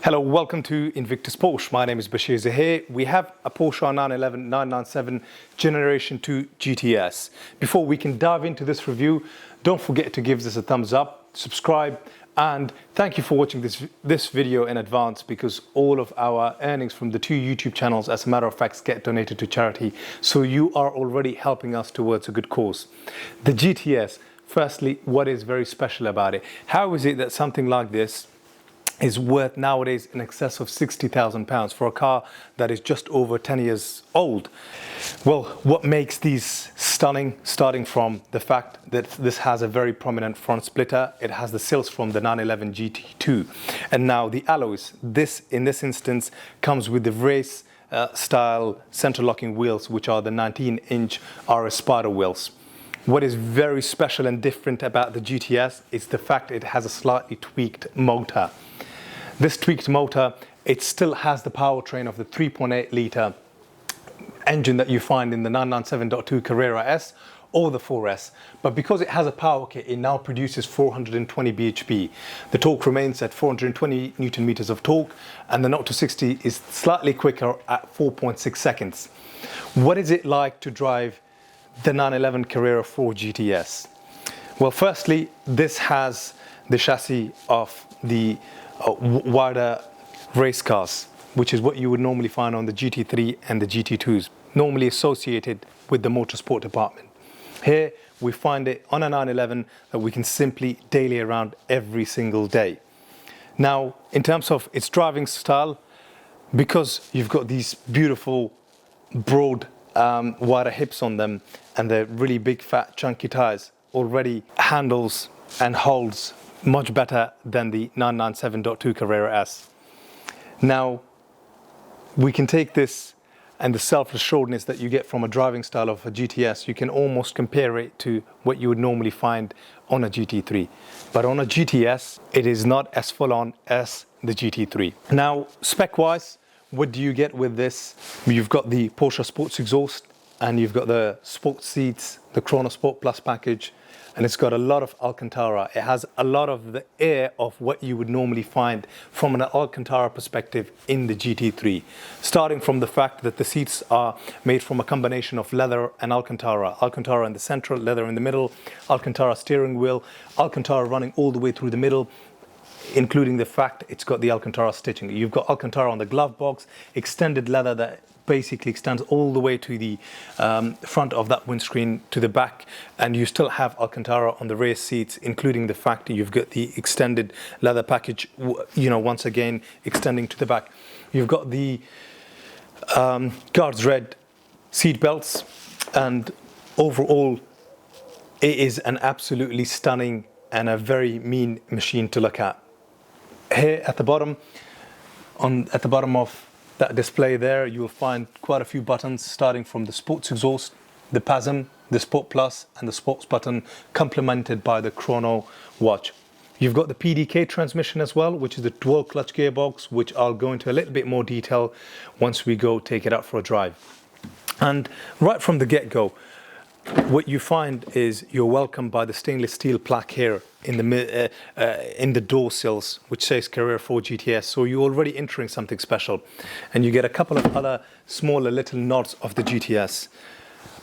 Hello, welcome to Invictus Porsche. My name is Basheer here. We have a Porsche 911 997 Generation 2 GTS. Before we can dive into this review, don't forget to give this a thumbs up, subscribe, and thank you for watching this video in advance, because all of our earnings from the two YouTube channels, as a matter of fact, get donated to charity. So you are already helping us towards a good cause. The GTS, firstly, what is very special about it? How is it that something like this is worth nowadays in excess of £60,000 for a car that is just over 10 years old? Well, what makes these stunning, starting from the fact that this has a very prominent front splitter, it has the sills from the 911 GT2, and now the alloys. This, in this instance, comes with the race style center locking wheels, which are the 19-inch RS Spider wheels. What is very special and different about the GTS is the fact it has a slightly tweaked motor. This tweaked motor, it still has the powertrain of the 3.8 litre engine that you find in the 997.2 Carrera S or the 4S, but because it has a power kit, it now produces 420 bhp. The torque remains at 420 Newton meters of torque, and the 0 to 60 is slightly quicker at 4.6 seconds. What is it like to drive the 911 Carrera 4 GTS? Well, firstly, this has the chassis of the wider race cars, which is what you would normally find on the GT3 and the GT2s, normally associated with the motorsport department. Here we find it on a 911 that we can simply daily around every single day. Now, in terms of its driving style, because you've got these beautiful broad wider hips on them and the really big fat chunky tires, already handles and holds much better than the 997.2 Carrera S. Now, we can take this and the self-assuredness that you get from a driving style of a GTS, you can almost compare it to what you would normally find on a GT3. But on a GTS, it is not as full-on as the GT3. Now, spec-wise, what do you get with this? You've got the Porsche Sports exhaust, and you've got the sports seats, the Chrono Sport Plus package, and it's got a lot of Alcantara. It has a lot of the air of what you would normally find from an Alcantara perspective in the GT3. Starting from the fact that the seats are made from a combination of leather and Alcantara. Alcantara in the central, leather in the middle, Alcantara steering wheel, Alcantara running all the way through the middle, including the fact it's got the Alcantara stitching. You've got Alcantara on the glove box, extended leather that basically extends all the way to the front of that windscreen to the back, and you still have Alcantara on the rear seats, including the fact that you've got the extended leather package, once again extending to the back. You've got the guards red seat belts, and overall it is an absolutely stunning and a very mean machine to look at. Here at the bottom, at the bottom of that display there, you will find quite a few buttons, starting from the sports exhaust, the PASM, the Sport Plus, and the sports button, complemented by the chrono watch. You've got the PDK transmission as well, which is the dual clutch gearbox, which I'll go into a little bit more detail once we go take it out for a drive. And right from the get-go, what you find is you're welcomed by the stainless steel plaque here in the door sills, which says Carrera 4 GTS. So you're already entering something special, and you get a couple of other smaller little nods of the GTS.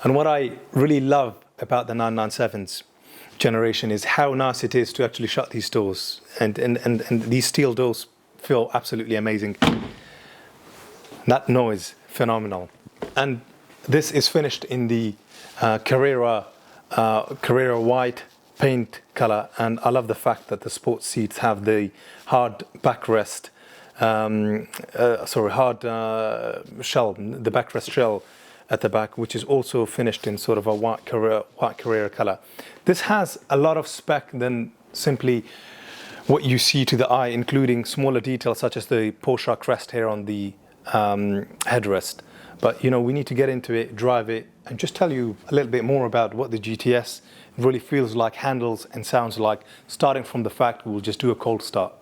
And what I really love about the 997's generation is how nice it is to actually shut these doors, and these steel doors feel absolutely amazing. That noise, phenomenal. And this is finished in the Carrera white paint color, and I love the fact that the sports seats have the hard backrest, shell, the backrest shell at the back, which is also finished in sort of a white Carrera color. This has a lot of spec than simply what you see to the eye, including smaller details such as the Porsche crest here on the headrest. But we need to get into it, drive it, and just tell you a little bit more about what the GTS really feels like, handles, and sounds like, starting from the fact we'll just do a cold start.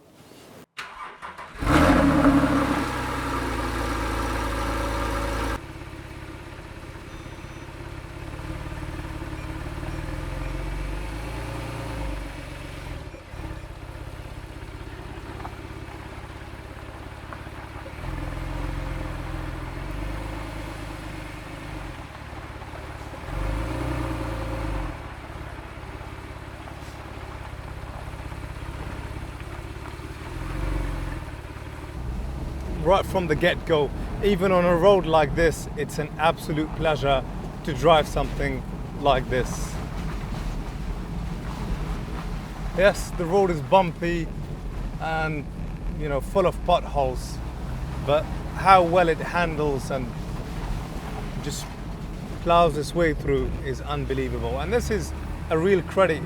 right from the get-go. Even on a road like this, it's an absolute pleasure to drive something like this. Yes, the road is bumpy and, you know, full of potholes, but how well it handles and just plows its way through is unbelievable. And this is a real credit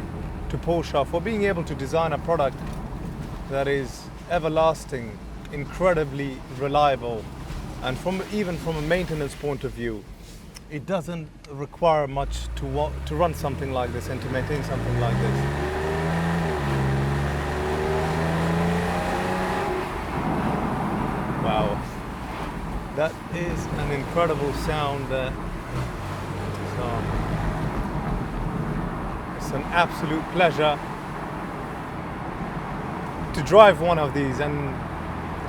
to Porsche for being able to design a product that is everlasting, incredibly reliable, and even from a maintenance point of view, it doesn't require much to run something like this and to maintain something like this. Wow, that is an incredible sound. So it's an absolute pleasure to drive one of these and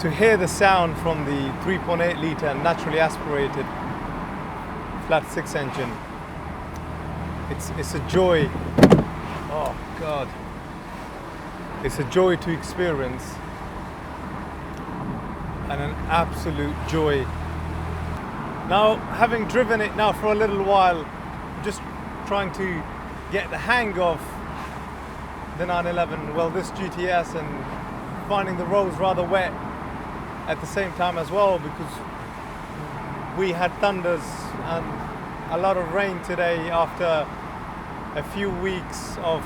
to hear the sound from the 3.8 litre naturally aspirated flat 6 engine. It's a joy. Oh God, it's a joy to experience and an absolute joy. Now, having driven it now for a little while, just trying to get the hang of the 911, well, this GTS, and finding the roads rather wet at the same time as well, because we had thunders and a lot of rain today after a few weeks of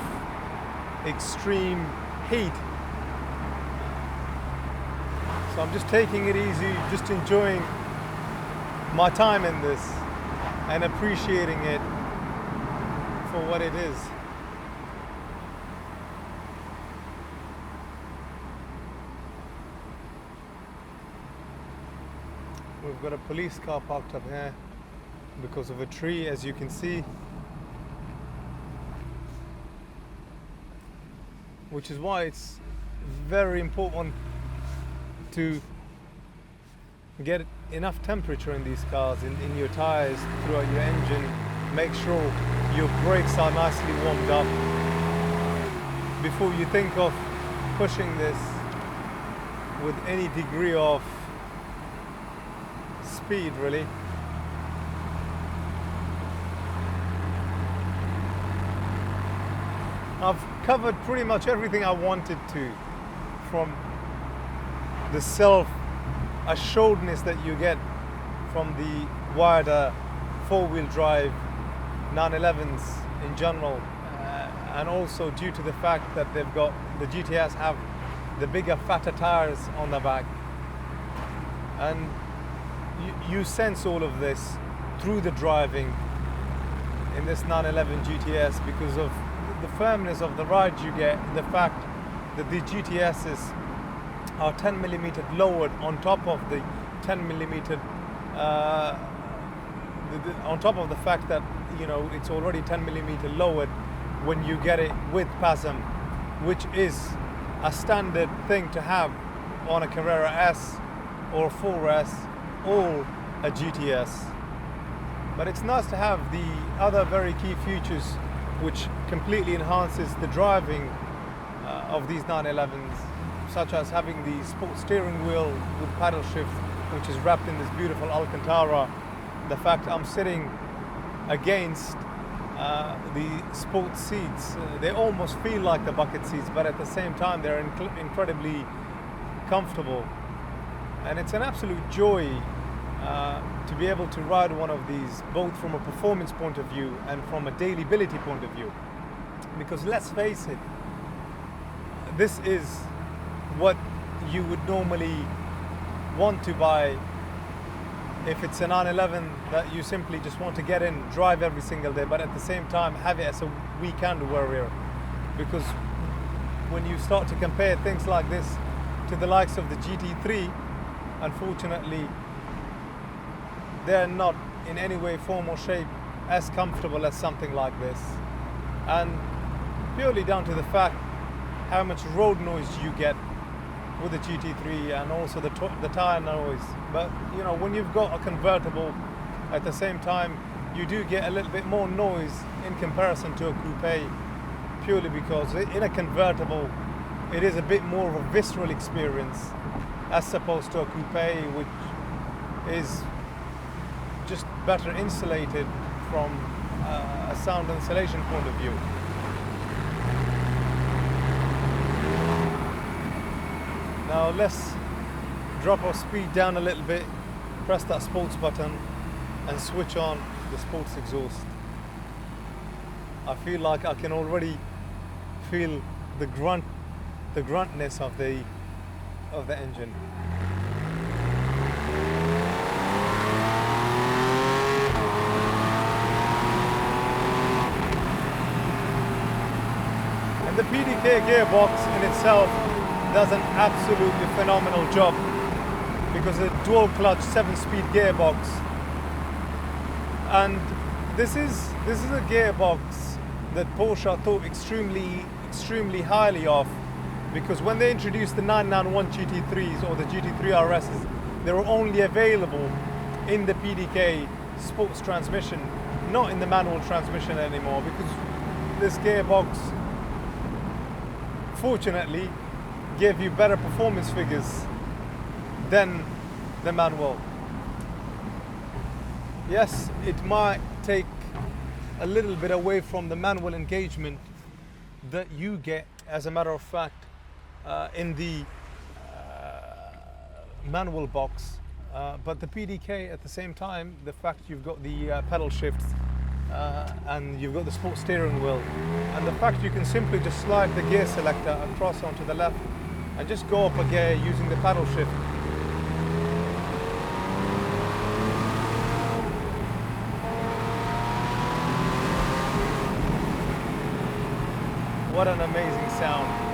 extreme heat. So I'm just taking it easy, just enjoying my time in this and appreciating it for what it is. We've got a police car parked up here because of a tree, as you can see, which is why it's very important to get enough temperature in these cars, in your tires, throughout your engine. Make sure your brakes are nicely warmed up before you think of pushing this with any degree of speed, really. I've covered pretty much everything I wanted to, from the self-assuredness that you get from the wider four-wheel drive 911s in general, and also due to the fact that the GTS have the bigger, fatter tires on the back, and you sense all of this through the driving in this 911 GTS because of the firmness of the ride you get, the fact that the GTSs are 10mm lowered on top of the 10mm, on top of the fact that, you know, it's already 10mm lowered when you get it with PASM, which is a standard thing to have on a Carrera S or 4S or a GTS. But it's nice to have the other very key features which completely enhances the driving of these 911s, such as having the sport steering wheel with paddle shift, which is wrapped in this beautiful Alcantara. The fact I'm sitting against the sport seats, they almost feel like the bucket seats, but at the same time they're incredibly comfortable. And it's an absolute joy to be able to ride one of these, both from a performance point of view and from a dailyability point of view. Because let's face it, this is what you would normally want to buy if it's a 911 that you simply just want to get in, drive every single day, but at the same time have it as a weekend warrior. Because when you start to compare things like this to the likes of the GT3, unfortunately, they're not in any way, form or shape as comfortable as something like this. And purely down to the fact how much road noise you get with the GT3 and also the tire noise. But you know, when you've got a convertible, at the same time you do get a little bit more noise in comparison to a coupe, purely because in a convertible it is a bit more of a visceral experience, as opposed to a coupe, which is just better insulated from a sound insulation point of view. Now let's drop our speed down a little bit, press that sports button and switch on the sports exhaust. I feel like I can already feel the gruntness of the engine. And the PDK gearbox in itself does an absolutely phenomenal job, because it's a dual clutch 7-speed gearbox, and this is a gearbox that Porsche thought extremely highly of, because when they introduced the 991 GT3s or the GT3 RSs, they were only available in the PDK sports transmission, not in the manual transmission anymore, because this gearbox fortunately gave you better performance figures than the manual. Yes, it might take a little bit away from the manual engagement that you get, as a matter of fact, in the manual box, but the PDK at the same time, the fact you've got the pedal shifts and you've got the sports steering wheel, and the fact you can simply just slide the gear selector across onto the left and just go up a gear using the paddle shift. What an amazing sound.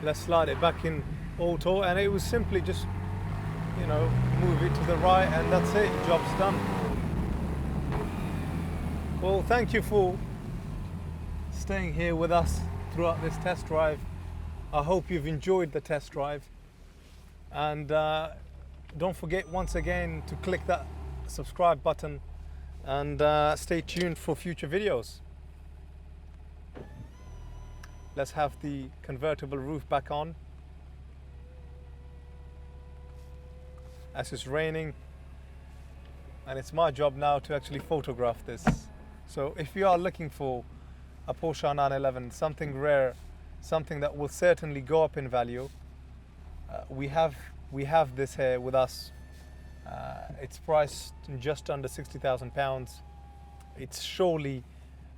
Let's slide it back in auto, and it was simply just, you know, move it to the right and that's it, job's done. Well, thank you for staying here with us throughout this test drive. I hope you've enjoyed the test drive, and don't forget once again to click that subscribe button and stay tuned for future videos. Let's have the convertible roof back on, as it's raining, and it's my job now to actually photograph this. So if you are looking for a Porsche 911, something rare, something that will certainly go up in value, we have this here with us. It's priced just under £60,000. It's surely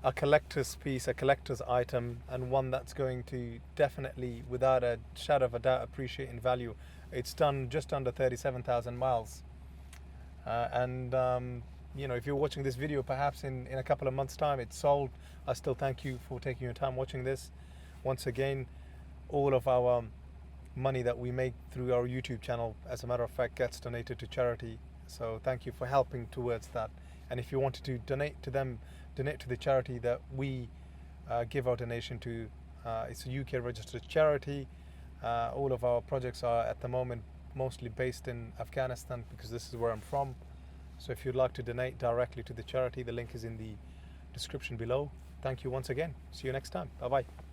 a collector's piece, a collector's item, and one that's going to definitely, without a shadow of a doubt, appreciate in value. It's done just under 37,000 miles. You know, if you're watching this video, perhaps in a couple of months' time, it's sold. I still thank you for taking your time watching this. Once again, all of our money that we make through our YouTube channel, as a matter of fact, gets donated to charity. So thank you for helping towards that. And if you wanted to donate to them, donate to the charity that we give our donation to. It's a UK registered charity. All of our projects are at the moment mostly based in Afghanistan, because this is where I'm from. So if you'd like to donate directly to the charity, the link is in the description below. Thank you once again. See you next time. Bye bye.